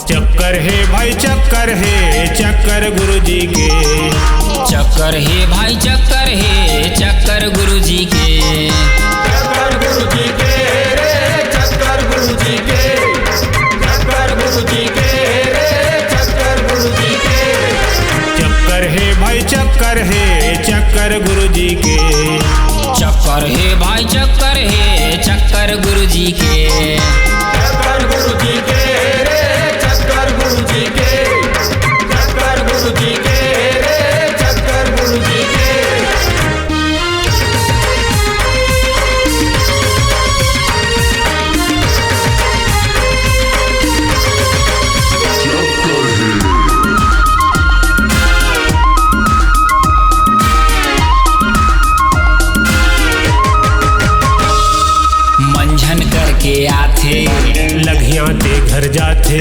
चक्कर है भाई चक्कर है, चक्कर गुरुजी के। चक्कर है भाई चक्कर है, चक्कर गुरुजी के। चक्कर गुरुजी के रे, चक्कर गुरुजी के। चक्कर गुरुजी के रे, चक्कर गुरुजी के। चक्कर है भाई चक्कर है, चक्कर गुरुजी के। चक्कर है भाई चक्कर है, चक्कर गुरुजी के। चक्कर गुरुजी के रे, चक्कर गुरुजी के। चक्कर गुरुजी के रे, चक्कर गुरुजी के। मंझन करके आथे, लघिया ते घर जाथे।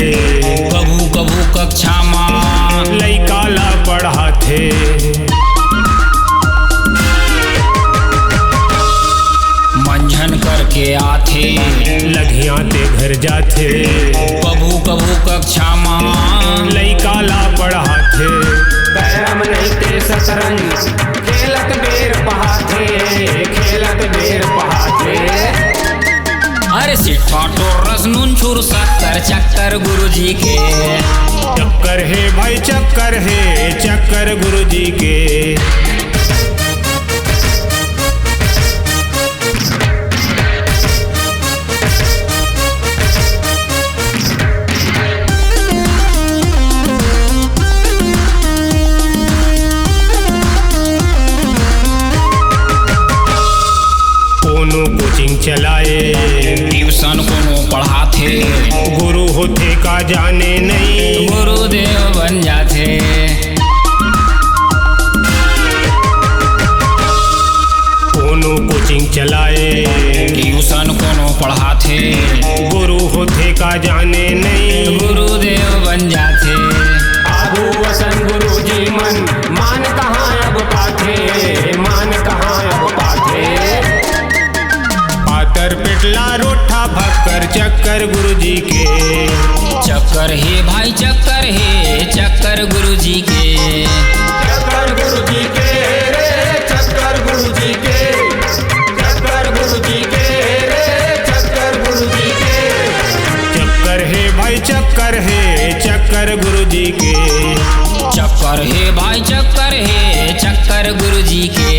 कभू कभू कक्षा माँ लइका ला पढ़ाथे। मंझन करके आथे, लघिया ते घर जाथे। कभू कभू कक्षा माँ लइका ला पढ़ाथे। पैरम नहीं ते शतरंज, खेलत बेर पहाथे। खेलत बेर पहाथे। अरे सिट्ठा टोरस नून छुर शक्कर, चक्कर गुरुजी के। चक्कर है भाई चक्कर है, चक्कर गुरुजी के। कोनो कोचिंग चलाए, ट्यूशन कोनो पढ़ाथे। गुरु होते का जाने नहीं। गुरुदेव बन जाथे। कोनो कोचिंग चलाए, ट्यूशन कोनो पढ़ाथे। गुरु होते का जाने नहीं। गुरुदेव बन जाथे। आगू वसन गुरुजी मन, मान कहाँ अब पाथे। मान कहाँ अब पाथे। पातर पिटला रोठा भक्कर, चक्कर गुरुजी के। चक्कर है भाई चक्कर है, चक्कर गुरुजी के। चक्कर गुरुजी के रे, चक्कर गुरुजी के। चक्कर गुरुजी के रे, चक्कर गुरुजी के। चक्कर है भाई चक्कर है, चक्कर गुरुजी के। चक्कर है भाई चक्कर है, चक्कर गुरुजी के।